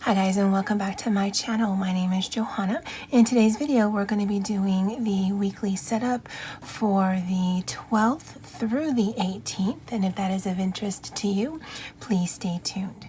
Hi guys, and welcome back to my channel. My name is Johanna. In today's video we're going to be doing the weekly setup for the 12th through the 18th, and if that is of interest to you, please stay tuned.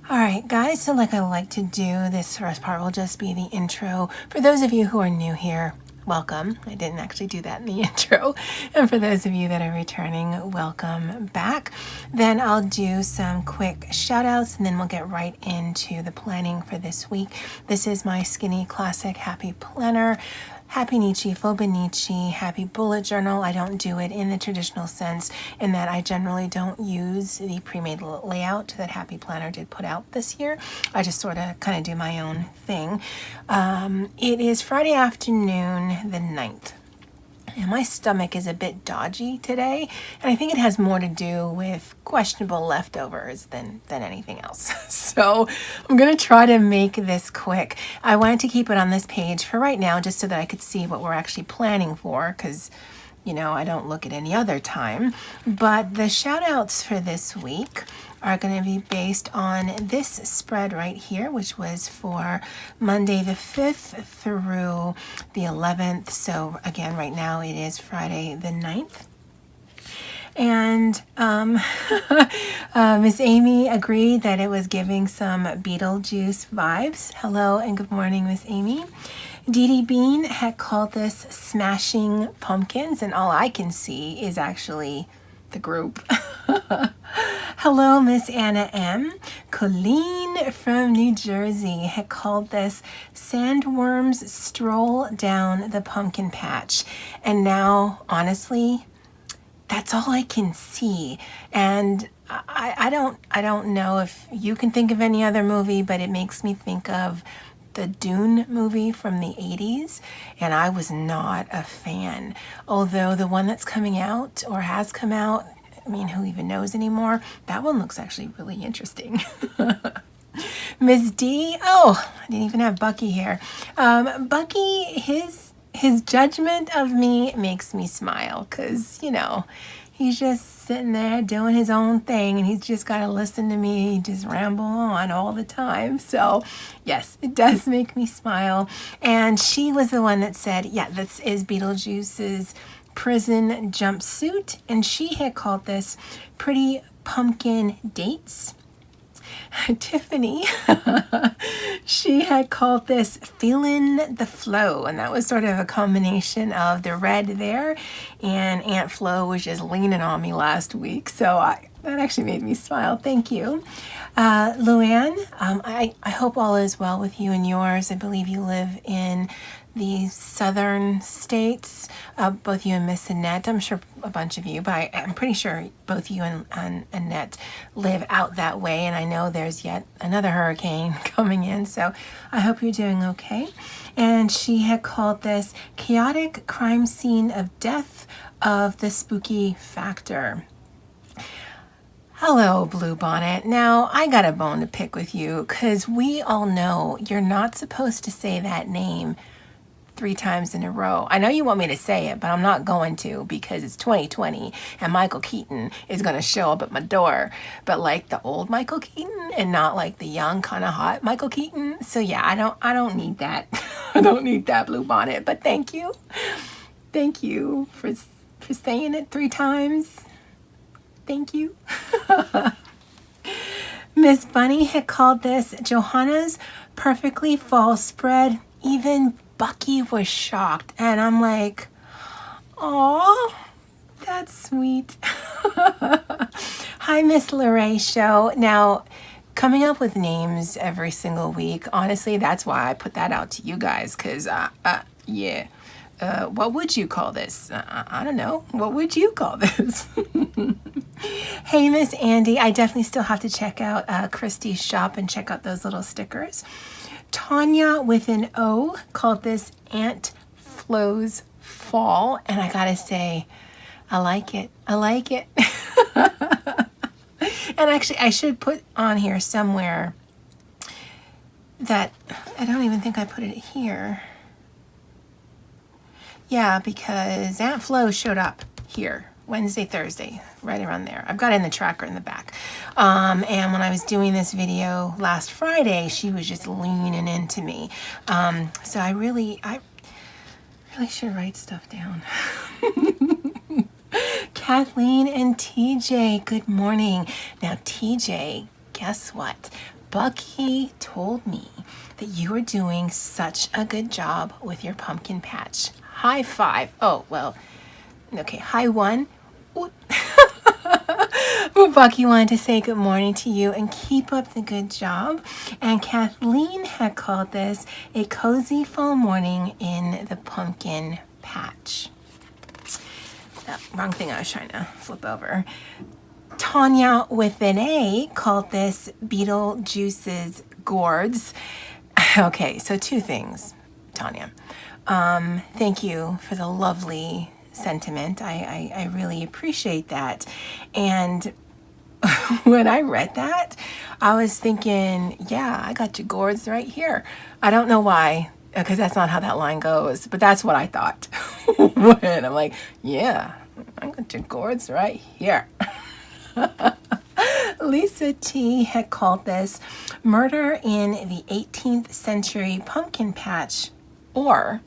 Alright guys, so like I like to do, this first part will just be the intro. For those of you who are new here, welcome. I didn't actually do that in the intro. And for those of you that are returning, welcome back. Then I'll do some quick shout outs and then we'll get right into the planning for this week. This is my Skinny Classic Happy Planner. Happynichi, Nichi, Happy Bullet Journal. I don't do it in the traditional sense in that I generally don't use the pre-made layout that Happy Planner did put out this year. I just sort of kind of do my own thing. It is Friday afternoon, the 9th. And my stomach is a bit dodgy today, and I think it has more to do with questionable leftovers than anything else. So I'm going to try to make this quick. I wanted to keep it on this page for right now just so that I could see what we're actually planning for, because you know, I don't look at any other time. But the shout outs for this week are going to be based on this spread right here, which was for Monday the 5th through the 11th. So again, right now it is Friday the 9th. And Miss Amy agreed that it was giving some Beetlejuice vibes. Hello and good morning, Miss Amy. Dee Dee Bean had called this Smashing Pumpkins, and all I can see is actually the group. Hello, Miss Anna M. Colleen from New Jersey had called this Sandworms Stroll Down the Pumpkin Patch. And now, honestly, that's all I can see. And I don't know if you can think of any other movie, but it makes me think of the Dune movie from the 80s, and I was not a fan. Although the one that's coming out, or has come out, I mean, who even knows anymore? That one looks actually really interesting. Miss D, oh, I didn't even have Bucky here. Bucky, his judgment of me makes me smile, because, you know, he's just sitting there doing his own thing, and he's just got to listen to me just ramble on all the time. So yes, it does make me smile. And she was the one that said, yeah, this is Beetlejuice's prison jumpsuit, and she had called this Pretty Pumpkin Dates. Tiffany, she had called this Feelin' the Flow, and that was sort of a combination of the red there, and Aunt Flo was just leaning on me last week, so that actually made me smile. Thank you. Luann, I hope all is well with you and yours. I believe you live in the southern states, both you and Miss Annette. I'm sure a bunch of you, but I'm pretty sure both you and Annette live out that way, and I know there's yet another hurricane coming in, so I hope you're doing okay. And she had called this Chaotic Crime Scene of Death of the Spooky Factor. Hello, Blue Bonnet. Now, I got a bone to pick with you, because we all know you're not supposed to say that name 3 times in a row. I know you want me to say it, but I'm not going to, because it's 2020 and Michael Keaton is going to show up at my door, but like the old Michael Keaton and not like the young kind of hot Michael Keaton. So yeah, I don't need that. I don't need that, Blue Bonnet, but thank you. Thank you for saying it 3 times. Thank you. Miss Bunny had called this Johanna's Perfectly Fall Spread. Even Bucky was shocked, and I'm like, "Aw, that's sweet." Hi, Miss Lorraine Show. Now, coming up with names every single week, honestly, that's why I put that out to you guys, because, yeah. What would you call this? I don't know. What would you call this? Hey, Miss Andy, I definitely still have to check out Christie's shop and check out those little stickers. Tanya with an O called this Aunt Flo's Fall, and I gotta say, I like it. I like it. And actually, I should put on here somewhere that, I don't even think I put it here. Yeah, because Aunt Flo showed up here Wednesday, Thursday, right around there. I've got it in the tracker in the back. And when I was doing this video last Friday, she was just leaning into me. So I really should write stuff down. Kathleen and TJ, good morning. Now, TJ, guess what? Bucky told me that you are doing such a good job with your pumpkin patch. High five. Oh, well, okay, high one. Well, Bucky wanted to say good morning to you and keep up the good job. And Kathleen had called this a cozy fall morning in the pumpkin patch. Oh, wrong thing I was trying to flip over. Tanya with an A called this Beetlejuice's gourds. Okay, so two things, Tanya. Thank you for the lovely sentiment. I really appreciate that. And when I read that, I was thinking, yeah, I got your gourds right here. I don't know why, because that's not how that line goes, but that's what I thought. When I'm like, yeah, I got your gourds right here. Lisa T had called this Murder in the 18th Century Pumpkin Patch or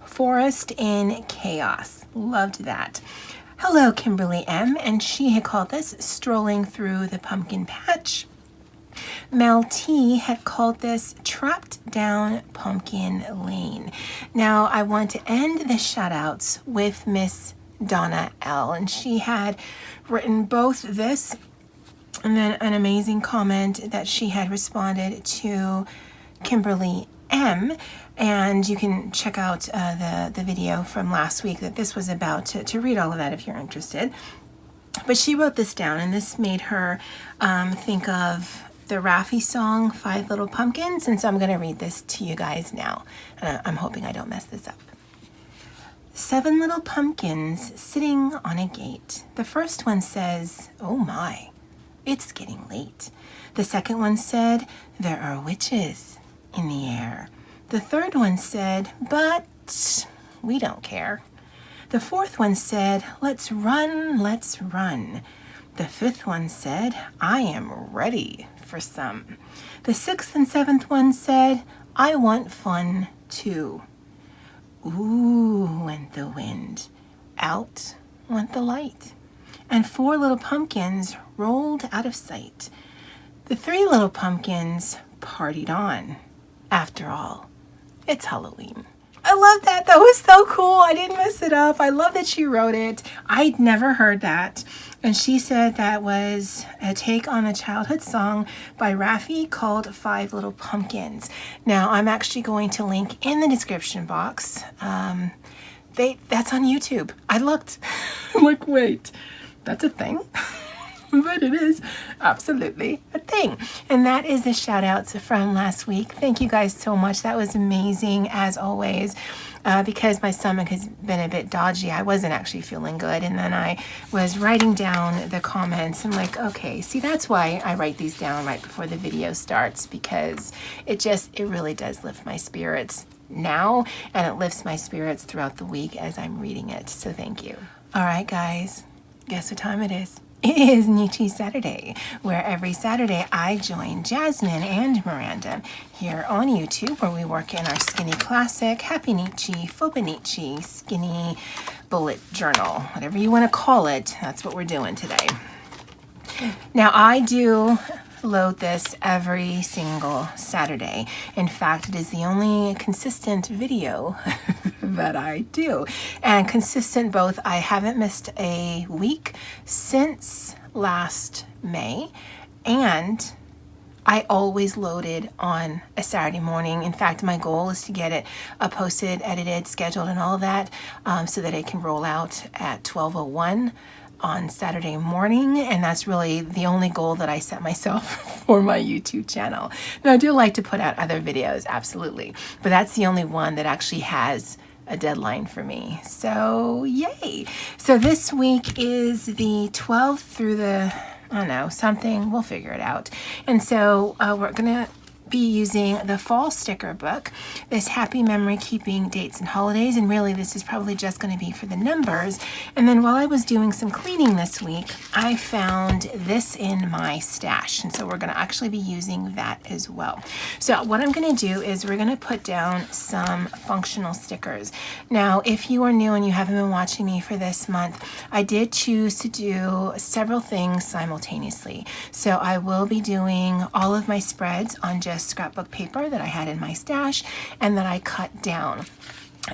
Forest in Chaos. Loved that. Hello, Kimberly M. And she had called this Strolling Through the Pumpkin Patch. Mel T had called this Trapped Down Pumpkin Lane. Now, I want to end the shout outs with Miss Donna L. And she had written both this and then an amazing comment that she had responded to Kimberly M. And you can check out the video from last week that this was about to read all of that if you're interested. But she wrote this down, and this made her think of the Raffi song, 5 Little Pumpkins. And so I'm going to read this to you guys now. And I'm hoping I don't mess this up. 7 little pumpkins sitting on a gate. The first one says, oh my, it's getting late. The second one said, there are witches in the air. The third one said, but we don't care. The fourth one said, let's run, let's run. The fifth one said, I am ready for some. The sixth and seventh one said, I want fun too. Ooh, went the wind. Out went the light. And 4 little pumpkins rolled out of sight. The 3 little pumpkins partied on. After all, it's Halloween. I love that. That was so cool. I didn't mess it up. I love that she wrote it. I'd never heard that. And she said that was a take on a childhood song by Raffi called 5 Little Pumpkins. Now, I'm actually going to link in the description box. That's on YouTube. I looked. I'm like, wait, that's a thing? But it is absolutely a thing. And that is the shout outs from last week. Thank you guys so much. That was amazing as always. Because my stomach has been a bit dodgy, I wasn't actually feeling good. And then I was writing down the comments. I'm like, okay, see, that's why I write these down right before the video starts, because it really does lift my spirits now, and it lifts my spirits throughout the week as I'm reading it. So thank you. All right, guys, guess what time it is? It is Nichi Saturday, where every Saturday I join Jazmin and Miranda here on YouTube, where we work in our skinny classic, Happynichi, Nichi, skinny bullet journal, whatever you want to call it. That's what we're doing today. Now, I do load this every single Saturday. In fact, it is the only consistent video that I do. And consistent both, I haven't missed a week since last May, and I always loaded on a Saturday morning. In fact, my goal is to get it posted, edited, scheduled, and all of that so that it can roll out at 12:01 on Saturday morning, and that's really the only goal that I set myself for my YouTube channel. Now, I do like to put out other videos, absolutely, but that's the only one that actually has a deadline for me. So, yay! So this week is the 12th through the, I don't know, something, we'll figure it out. And so we're gonna be using the fall sticker book, this happy memory keeping dates and holidays, and really this is probably just going to be for the numbers. And then while I was doing some cleaning this week, I found this in my stash, and so we're going to actually be using that as well. So what I'm going to do is we're going to put down some functional stickers. Now, if you are new and you haven't been watching me for this month, I did choose to do several things simultaneously. So I will be doing all of my spreads on just scrapbook paper that I had in my stash and that I cut down.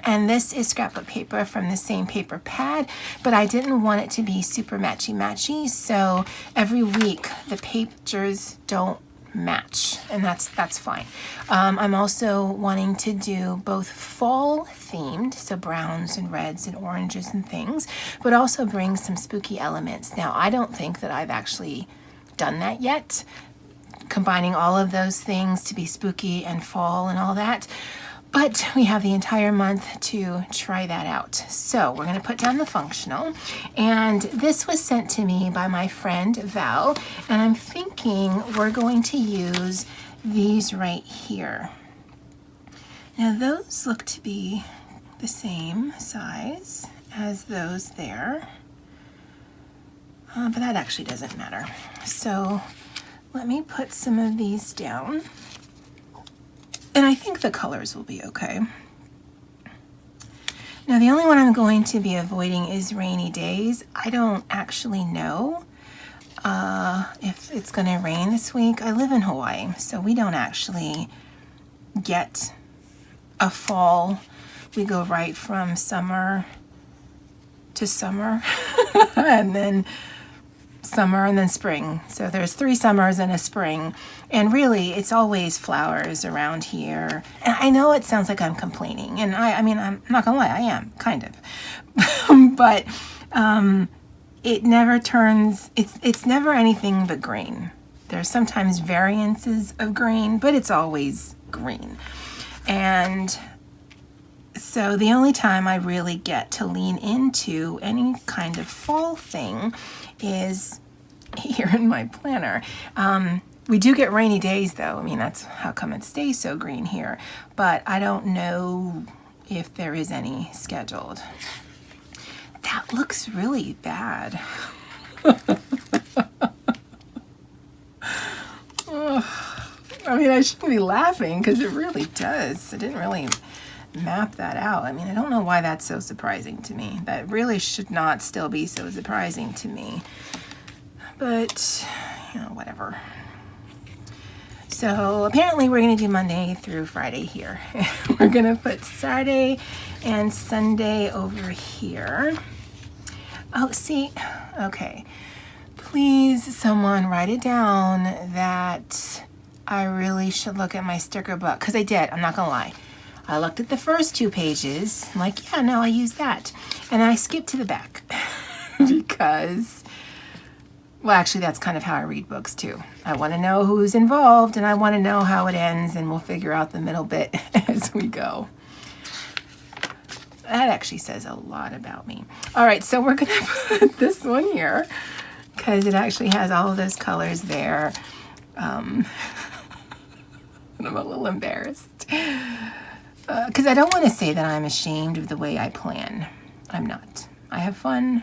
And this is scrapbook paper from the same paper pad, but I didn't want it to be super matchy, so every week the pictures don't match, and that's fine. I'm also wanting to do both fall themed, so browns and reds and oranges and things, but also bring some spooky elements. Now, I don't think that I've actually done that yet, combining all of those things to be spooky and fall and all that. But we have the entire month to try that out. So we're going to put down the functional. And this was sent to me by my friend Val. And I'm thinking we're going to use these right here. Now those look to be the same size as those there. But that actually doesn't matter. So let me put some of these down. And I think the colors will be okay. Now the only one I'm going to be avoiding is rainy days. I don't actually know if it's going to rain this week. I live in Hawaii, so we don't actually get a fall. We go right from summer to summer and then summer and then spring. So there's 3 summers and a spring, and really it's always flowers around here. And I know it sounds like I'm complaining, and I mean, I'm not gonna lie, I am kind of but it never turns, it's never anything but green. There's sometimes variances of green, but it's always green. And so the only time I really get to lean into any kind of fall thing is here in my planner. We do get rainy days though. I mean, that's how come it stays so green here. But I don't know if there is any scheduled. That looks really bad. I mean, I shouldn't be laughing because it really does. I didn't really map that out. I mean, I don't know why that's so surprising to me. That really should not still be so surprising to me. But, you know, whatever. So apparently we're going to do Monday through Friday here. We're going to put Saturday and Sunday over here. Oh, see, okay. Please, someone write it down that I really should look at my sticker book. Because I did, I'm not going to lie. I looked at the first 2 pages. I'm like, yeah, no, I use that. And I skipped to the back because, well, actually, that's kind of how I read books too. I want to know who's involved and I want to know how it ends, and we'll figure out the middle bit as we go. That actually says a lot about me. All right, so we're going to put this one here because it actually has all of those colors there. And I'm a little embarrassed. Because I don't want to say that I'm ashamed of the way I plan. I'm not. I have fun.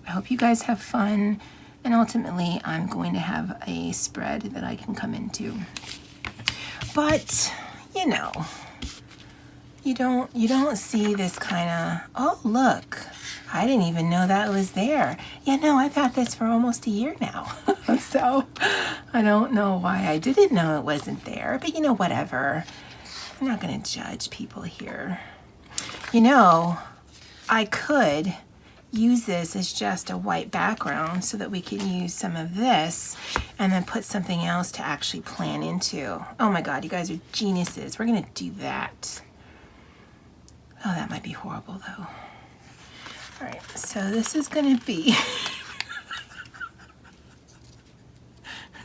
I hope you guys have fun. And ultimately, I'm going to have a spread that I can come into. But, you know, you don't see this kind of, oh, look, I didn't even know that was there. Yeah, no, I've had this for almost a year now. So I don't know why I didn't know it wasn't there. But, you know, whatever. I'm not going to judge people here. You know, I could use this as just a white background so that we could use some of this and then put something else to actually plan into. Oh my God, you guys are geniuses. We're going to do that. Oh, that might be horrible though. All right, so this is going to be,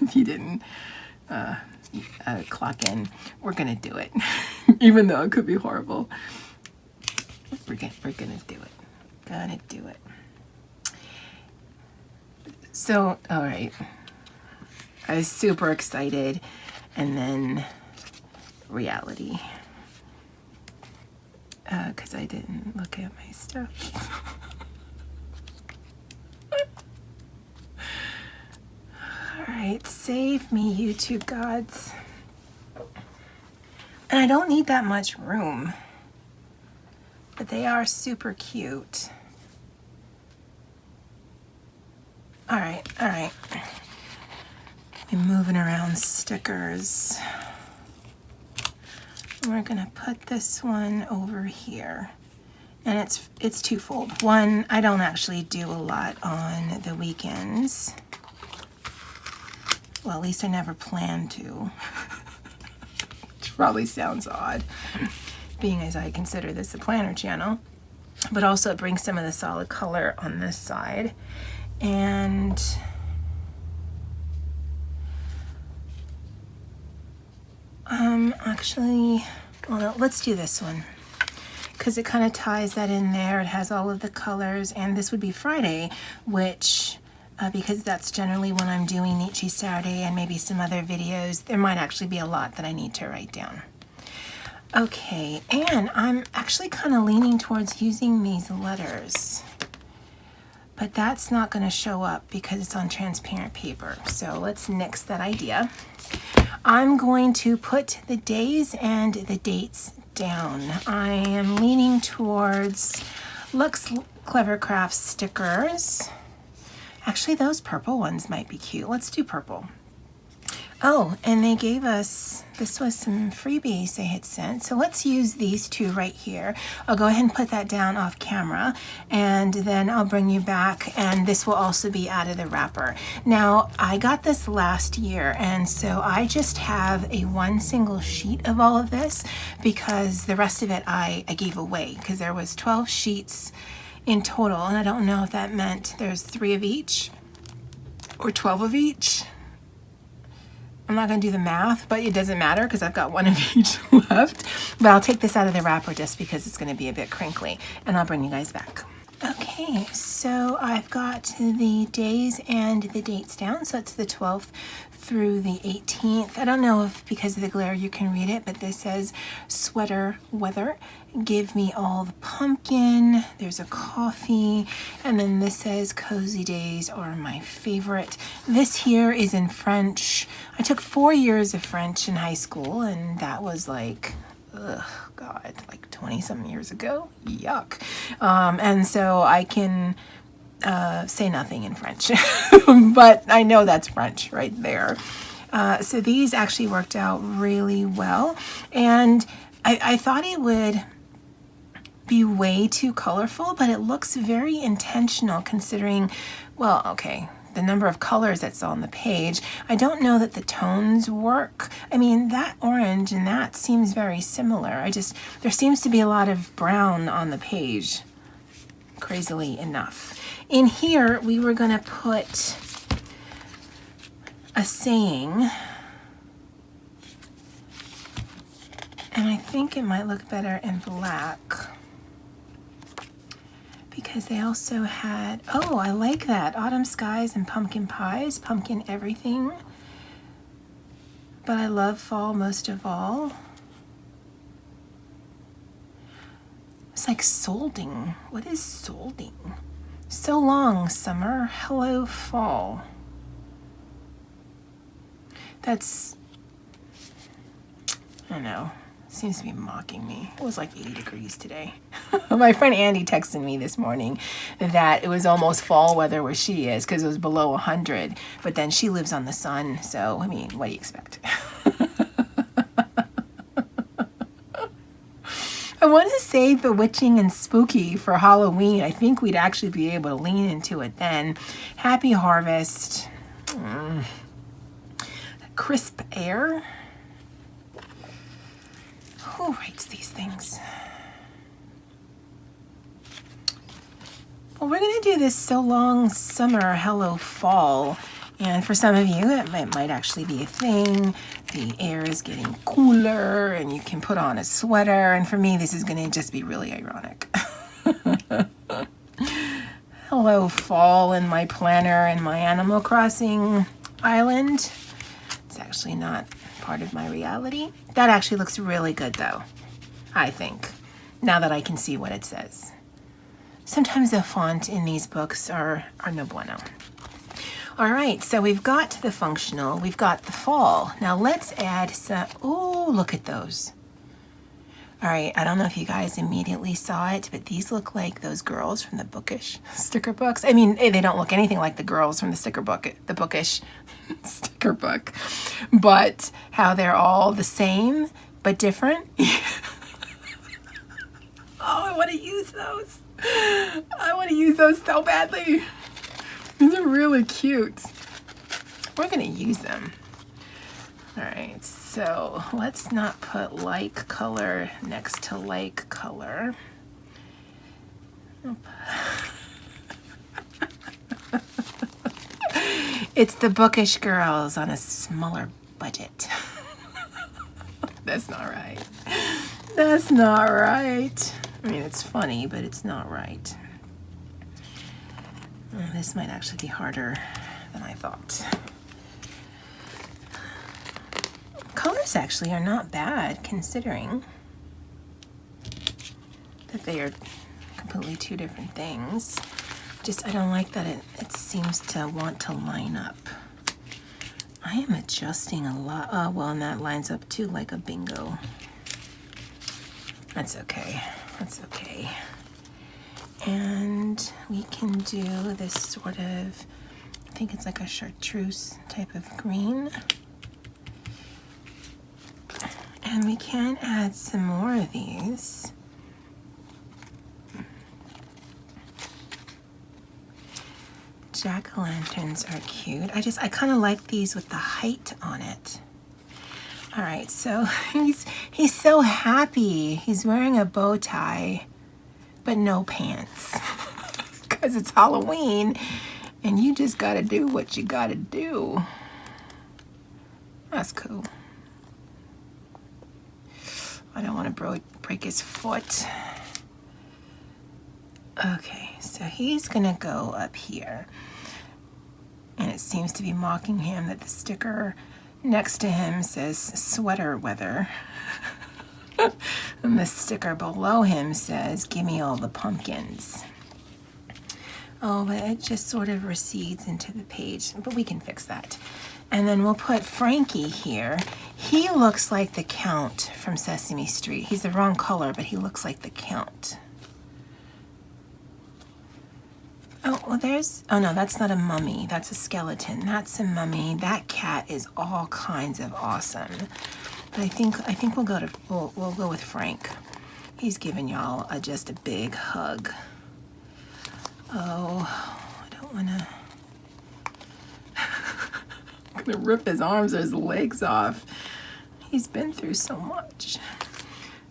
if you didn't clock in, we're gonna do it. Even though it could be horrible, we're gonna do it. So, all right, I was super excited, and then reality. Because I didn't look at my stuff. Alright, save me, YouTube gods. And I don't need that much room. But they are super cute. Alright, alright. I'm moving around stickers. We're gonna put this one over here. And it's twofold. One, I don't actually do a lot on the weekends. Well, at least I never plan to. Which probably sounds odd, being as I consider this a planner channel. But also it brings some of the solid color on this side. And actually, well, no, let's do this one because it kind of ties that in there. It has all of the colors, and this would be Friday, which because that's generally when I'm doing Nichi Saturday and maybe some other videos, there might actually be a lot that I need to write down. Okay, and I'm actually kind of leaning towards using these letters, but that's not going to show up because it's on transparent paper. So let's nix that idea. I'm going to put the days and the dates down. I am leaning towards Lux Clever Crafts stickers. Actually, those purple ones might be cute. Let's do purple. Oh, and they gave us, this was some freebies they had sent. So let's use these two right here. I'll go ahead and put that down off camera, and then I'll bring you back, and this will also be out of the wrapper. Now, I got this last year, and so I just have a one single sheet of all of this because the rest of it I gave away because there was 12 sheets in total, and I don't know if that meant there's 3 of each or 12 of each. I'm not going to do the math, but it doesn't matter because I've got one of each left. But I'll take this out of the wrapper just because it's going to be a bit crinkly, and I'll bring you guys back. Okay, so I've got the days and the dates down. So it's the 12th through the 18th. I don't know if because of the glare you can read it, but this says sweater weather. Give me all the pumpkin. There's a coffee. And then this says cozy days are my favorite. This here is in French. I took 4 years of French in high school, and that was like, ugh, God, like 20-something years ago. Yuck. And so I can say nothing in French, but I know that's French right there. So these actually worked out really well. And I thought it would be way too colorful, but it looks very intentional considering, well, okay, the number of colors that's on the page. I don't know that the tones work. I mean, that orange and that seems very similar. There seems to be a lot of brown on the page, crazily enough. In here, we were gonna put a saying, and I think it might look better in black because they also had, oh, I like that, autumn skies and pumpkin pies, pumpkin everything, but I love fall most of all. It's like solding. What is solding? So long, summer. Hello, fall. That's, I don't know, seems to be mocking me. It was like 80 degrees today. My friend Andy texted me this morning that it was almost fall weather where she is because it was below 100, but then she lives on the sun, so, I mean, what do you expect? I want to say bewitching and spooky for Halloween. I think we'd actually be able to lean into it then. Happy harvest. Crisp air. Who writes these things? Well, we're going to do this so long summer, hello fall. And for some of you, it might actually be a thing. The air is getting cooler and you can put on a sweater. And for me, this is going to just be really ironic. Hello, fall in my planner and my Animal Crossing island. It's actually not part of my reality. That actually looks really good though, I think, now that I can see what it says. Sometimes the font in these books are no bueno. All right, so we've got the functional, we've got the fall. Now let's add some, oh, look at those. All right, I don't know if you guys immediately saw it, but these look like those girls from the Bookish sticker books. I mean, they don't look anything like the girls from the sticker book, the Bookish sticker book, but how they're all the same, but different. Oh, I want to use those. I want to use those so badly. These are really cute. We're going to use them. All right, so let's not put like color next to like color. It's the Bookish girls on a smaller budget. That's not right. That's not right. I mean, it's funny, but it's not right. Oh, this might actually be harder than I thought. Colors actually are not bad, considering that they are completely two different things. Just, I don't like that it seems to want to line up. I am adjusting a lot. Oh, well, and that lines up too like a bingo. That's okay. That's okay. And we can do this sort of, I think it's like a chartreuse type of green. And we can add some more of these. Jack-o'-lanterns are cute. I kind of like these with the height on it. All right, so he's so happy. He's wearing a bow tie, but no pants. Because it's Halloween, and you just gotta do what you gotta do. That's cool. I don't want to break his foot. Okay, so he's gonna go up here. And it seems to be mocking him that the sticker next to him says sweater weather. And the sticker below him says, give me all the pumpkins. Oh, but it just sort of recedes into the page, but we can fix that. And then we'll put Frankie here. He looks like the Count from Sesame Street. He's the wrong color, but he looks like the Count. Oh, well there's, oh no, that's not a mummy. That's a skeleton. That's a mummy. That cat is all kinds of awesome. But I think we'll go with Frank. He's giving y'all just a big hug. Oh, I don't wanna. I'm gonna rip his arms or his legs off. He's been through so much.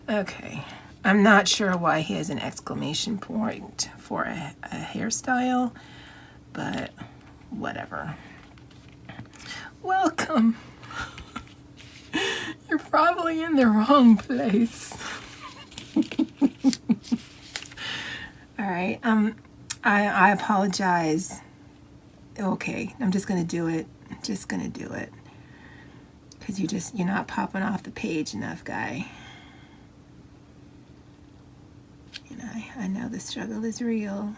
Okay, I'm not sure why he has an exclamation point for a hairstyle, but whatever. Welcome. You're probably in the wrong place. All right, I apologize. Okay, I'm just gonna do it. Just gonna do it. Because you're not popping off the page enough, guy. And I know the struggle is real.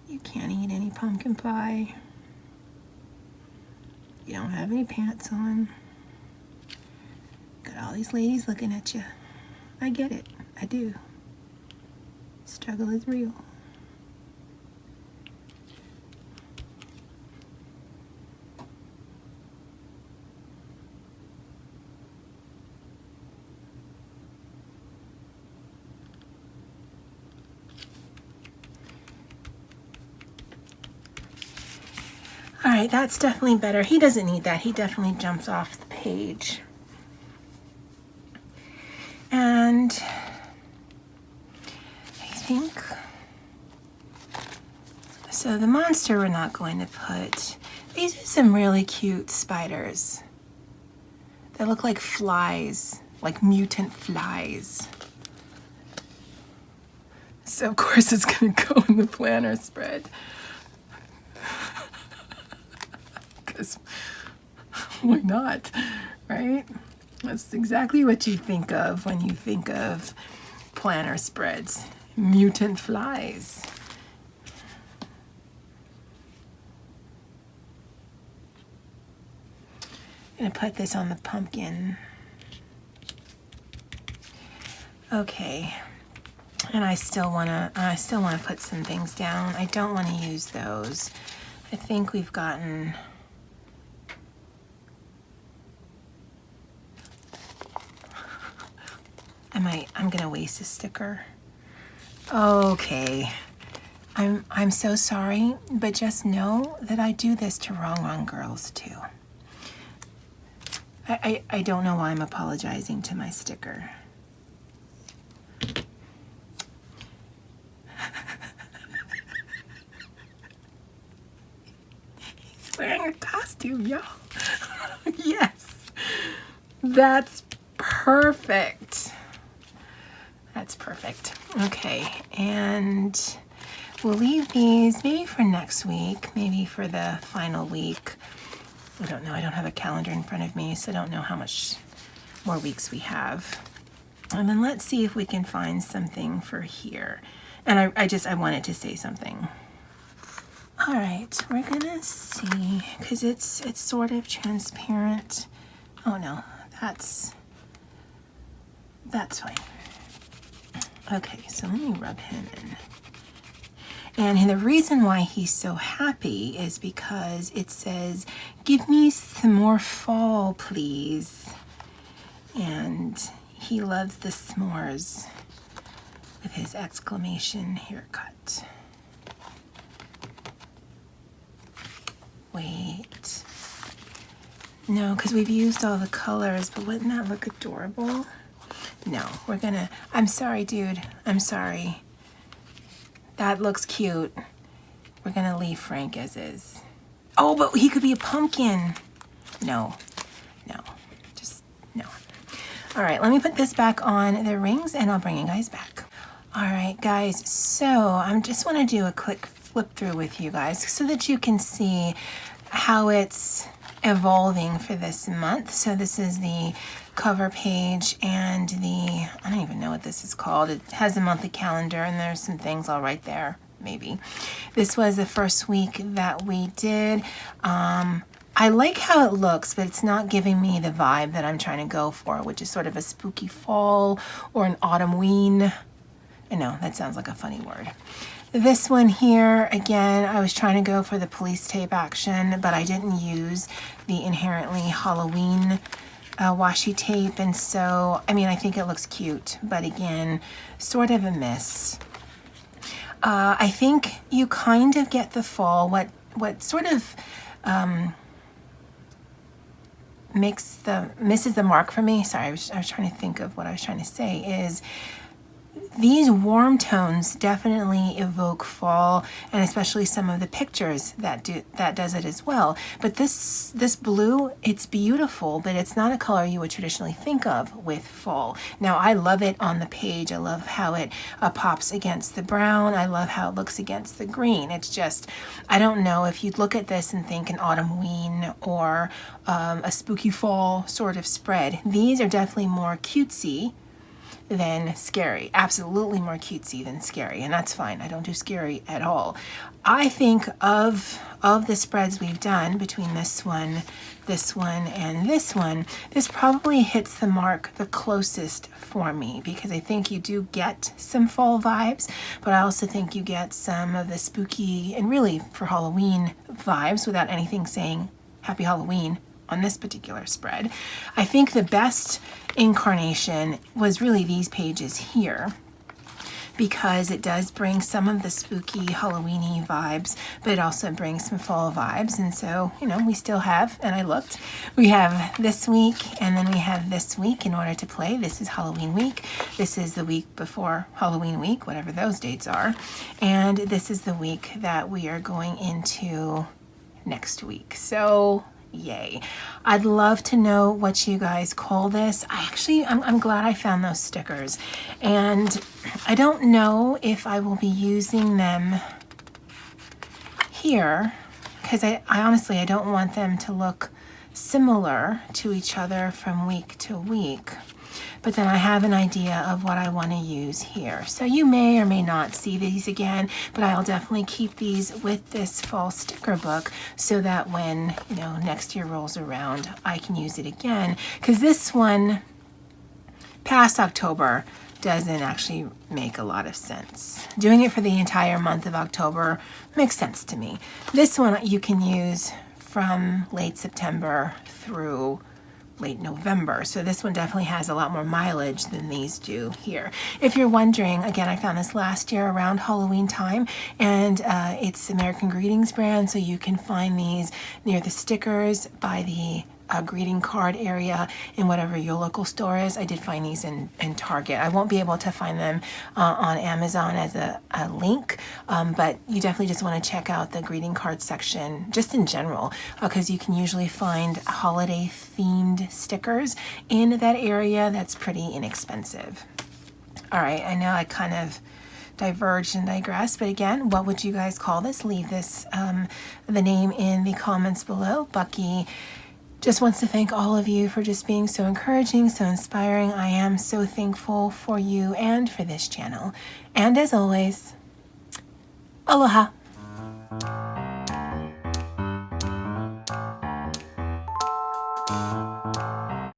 You can't eat any pumpkin pie. You don't have any pants on. Got all these ladies looking at you. I get it. I do. Struggle is real. All right, that's definitely better. He doesn't need that. He definitely jumps off the page. And I think, so the monster we're not going to put. These are some really cute spiders. They look like flies, like mutant flies. So of course it's gonna go in the planner spread. Because Why not, right? That's exactly what you think of when you think of planner spreads. Mutant flies. I'm gonna put this on the pumpkin. Okay, and I still wanna put some things down. I don't want to use those. I think we've gotten. I'm gonna waste a sticker. Okay, I'm so sorry, but just know that I do this to wrong girls too. I don't know why I'm apologizing to my sticker. He's wearing a costume, y'all. Yes, that's perfect. That's perfect. Okay, and we'll leave these maybe for next week, maybe for the final week. I don't know, I don't have a calendar in front of me, so I don't know how much more weeks we have. And then let's see if we can find something for here. And I wanted to say something. All right, we're gonna see, because it's sort of transparent. Oh no, that's fine. Okay, so let me rub him in. And the reason why he's so happy is because it says, "Give me some more fall, please." And he loves the s'mores with his exclamation haircut. Wait. No, because we've used all the colors, but wouldn't that look adorable? No, we're gonna, I'm sorry, dude. I'm sorry. That looks cute. We're gonna leave Frank as is. Oh, but he could be a pumpkin. No, just no. All right, let me put this back on the rings and I'll bring you guys back. All right, guys, so I just wanna do a quick flip through with you guys so that you can see how it's evolving for this month. So this is the cover page and the, I don't even know what this is called. It has a monthly calendar and there's some things all right there, maybe. This was the first week that we did. I like how it looks, but it's not giving me the vibe that I'm trying to go for, which is sort of a spooky fall or an autumn-ween. I know, that sounds like a funny word. This one here, again, I was trying to go for the police tape action, but I didn't use the inherently Halloween washi tape, and so, I mean, I think it looks cute, but again, sort of a miss. I think you kind of get the fall. What sort of misses the mark for me, sorry, I was trying to think of what I was trying to say, is these warm tones definitely evoke fall, and especially some of the pictures that does it as well. But this blue, it's beautiful, but it's not a color you would traditionally think of with fall. Now, I love it on the page. I love how it pops against the brown. I love how it looks against the green. It's just, I don't know if you'd look at this and think an autumn-ween or a spooky fall sort of spread. These are definitely more cutesy than scary. Absolutely more cutesy than scary, and that's fine. I don't do scary at all. I think of the spreads we've done between this one, and this one, this probably hits the mark the closest for me, because I think you do get some fall vibes, but I also think you get some of the spooky and really for Halloween vibes without anything saying Happy Halloween on this particular spread. I think the best incarnation was really these pages here, because it does bring some of the spooky Halloween-y vibes, but it also brings some fall vibes. And so, you know, we still have, and I looked, we have this week and then we have this week in order to play. This is Halloween week. This is the week before Halloween week, whatever those dates are. And this is the week that we are going into next week. So yay. I'd love to know what you guys call this. I'm glad I found those stickers, and I don't know if I will be using them here, because I honestly, I don't want them to look similar to each other from week to week. But then I have an idea of what I want to use here. So you may or may not see these again, but I'll definitely keep these with this fall sticker book so that when, you know, next year rolls around, I can use it again. Because this one, past October, doesn't actually make a lot of sense. Doing it for the entire month of October makes sense to me. This one you can use from late September through late November. So this one definitely has a lot more mileage than these do here. If you're wondering, again, I found this last year around Halloween time, and it's American Greetings brand, so you can find these near the stickers by the greeting card area in whatever your local store is. I did find these in Target. I won't be able to find them on Amazon as a link, but you definitely just want to check out the greeting card section just in general, because you can usually find holiday themed stickers in that area that's pretty inexpensive. All right, I know I kind of diverged and digressed, but again, what would you guys call this? Leave this the name in the comments below. Bucky just wants to thank all of you for just being so encouraging, so inspiring. I am so thankful for you and for this channel. And as always, aloha.